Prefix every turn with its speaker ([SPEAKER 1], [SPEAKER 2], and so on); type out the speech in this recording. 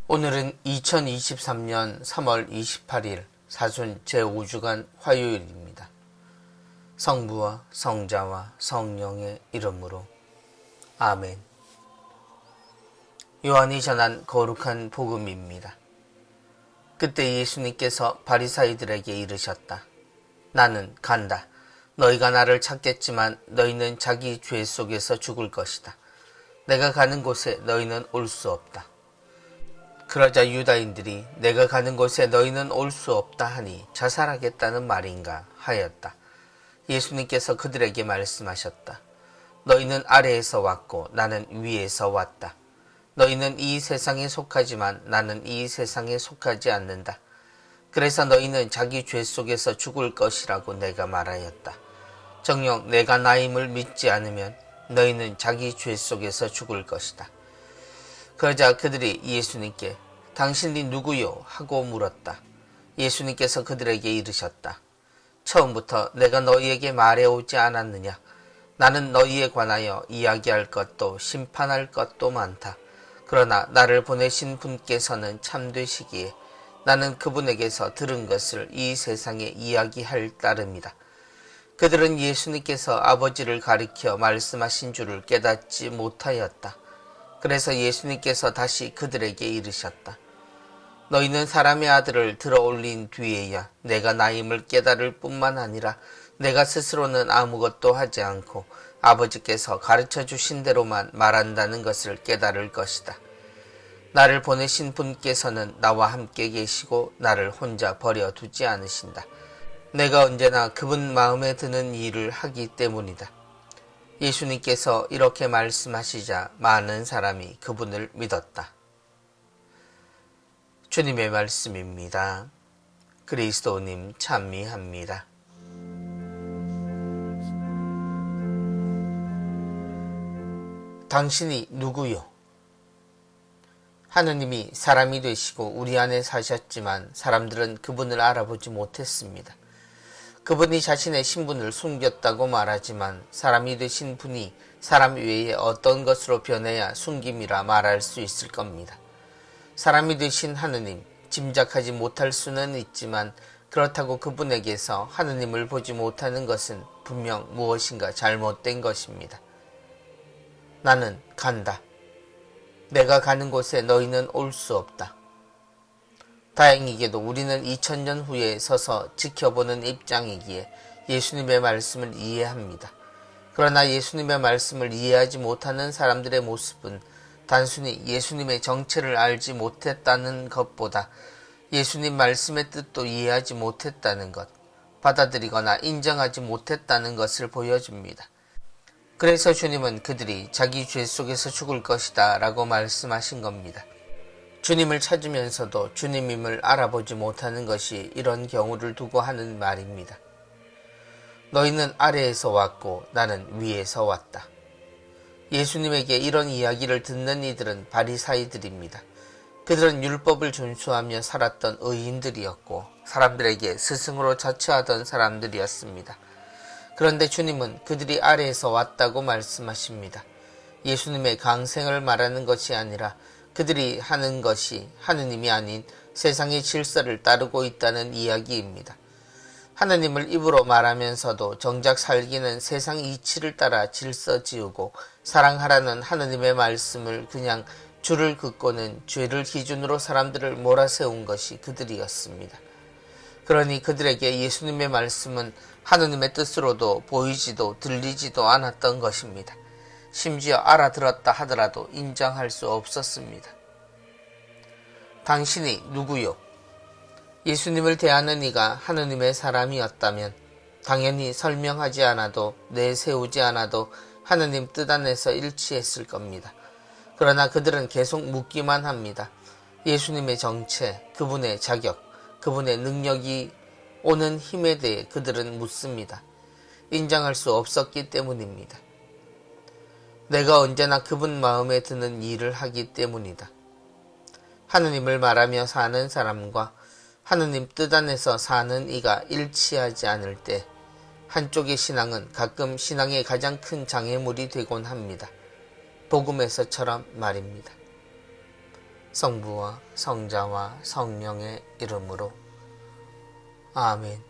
[SPEAKER 1] 오늘은 2023년 3월 28일 사순 제5주간 화요일입니다. 성부와 성자와 성령의 이름으로 아멘. 요한이 전한 거룩한 복음입니다. 그때 예수님께서 바리사이들에게 이르셨다. 나는 간다. 너희가 나를 찾겠지만 너희는 자기 죄 속에서 죽을 것이다. 내가 가는 곳에 너희는 올 수 없다. 그러자 유다인들이 내가 가는 곳에 너희는 올 수 없다 하니 자살하겠다는 말인가 하였다. 예수님께서 그들에게 말씀하셨다. 너희는 아래에서 왔고 나는 위에서 왔다. 너희는 이 세상에 속하지만 나는 이 세상에 속하지 않는다. 그래서 너희는 자기 죄 속에서 죽을 것이라고 내가 말하였다. 정녕 내가 나임을 믿지 않으면 너희는 자기 죄 속에서 죽을 것이다. 그러자 그들이 예수님께 당신이 누구요? 하고 물었다. 예수님께서 그들에게 이르셨다. 처음부터 내가 너희에게 말해오지 않았느냐? 나는 너희에 관하여 이야기할 것도 심판할 것도 많다. 그러나 나를 보내신 분께서는 참되시기에 나는 그분에게서 들은 것을 이 세상에 이야기할 따름이다. 그들은 예수님께서 아버지를 가리켜 말씀하신 줄을 깨닫지 못하였다. 그래서 예수님께서 다시 그들에게 이르셨다. 너희는 사람의 아들을 들어 올린 뒤에야 내가 나임을 깨달을 뿐만 아니라 내가 스스로는 아무것도 하지 않고 아버지께서 가르쳐 주신 대로만 말한다는 것을 깨달을 것이다. 나를 보내신 분께서는 나와 함께 계시고 나를 혼자 버려두지 않으신다. 내가 언제나 그분 마음에 드는 일을 하기 때문이다. 예수님께서 이렇게 말씀하시자 많은 사람이 그분을 믿었다. 주님의 말씀입니다. 그리스도님 찬미합니다. 당신이 누구요? 하느님이 사람이 되시고 우리 안에 사셨지만 사람들은 그분을 알아보지 못했습니다. 그분이 자신의 신분을 숨겼다고 말하지만 사람이 되신 분이 사람 외에 어떤 것으로 변해야 숨김이라 말할 수 있을 겁니다. 사람이 되신 하느님, 짐작하지 못할 수는 있지만 그렇다고 그분에게서 하느님을 보지 못하는 것은 분명 무엇인가 잘못된 것입니다. 나는 간다. 내가 가는 곳에 너희는 올 수 없다. 다행히게도 우리는 2000년 후에 서서 지켜보는 입장이기에 예수님의 말씀을 이해합니다. 그러나 예수님의 말씀을 이해하지 못하는 사람들의 모습은 단순히 예수님의 정체를 알지 못했다는 것보다 예수님 말씀의 뜻도 이해하지 못했다는 것, 받아들이거나 인정하지 못했다는 것을 보여줍니다. 그래서 주님은 그들이 자기 죄 속에서 죽을 것이다 라고 말씀하신 겁니다. 주님을 찾으면서도 주님임을 알아보지 못하는 것이 이런 경우를 두고 하는 말입니다. 너희는 아래에서 왔고 나는 위에서 왔다. 예수님에게 이런 이야기를 듣는 이들은 바리사이들입니다. 그들은 율법을 준수하며 살았던 의인들이었고 사람들에게 스승으로 자처하던 사람들이었습니다. 그런데 주님은 그들이 아래에서 왔다고 말씀하십니다. 예수님의 강생을 말하는 것이 아니라 그들이 하는 것이 하느님이 아닌 세상의 질서를 따르고 있다는 이야기입니다. 하느님을 입으로 말하면서도 정작 살기는 세상 이치를 따라 질서 지우고 사랑하라는 하느님의 말씀을 그냥 줄을 긋고는 죄를 기준으로 사람들을 몰아세운 것이 그들이었습니다. 그러니 그들에게 예수님의 말씀은 하느님의 뜻으로도 보이지도 들리지도 않았던 것입니다. 심지어 알아들었다 하더라도 인정할 수 없었습니다. 당신이 누구요? 예수님을 대하는 이가 하느님의 사람이었다면 당연히 설명하지 않아도 내세우지 않아도 하느님 뜻 안에서 일치했을 겁니다. 그러나 그들은 계속 묻기만 합니다. 예수님의 정체, 그분의 자격, 그분의 능력이 오는 힘에 대해 그들은 묻습니다. 인정할 수 없었기 때문입니다. 내가 언제나 그분 마음에 드는 일을 하기 때문이다. 하느님을 말하며 사는 사람과 하느님 뜻 안에서 사는 이가 일치하지 않을 때 한쪽의 신앙은 가끔 신앙의 가장 큰 장애물이 되곤 합니다. 복음에서처럼 말입니다. 성부와 성자와 성령의 이름으로 아멘.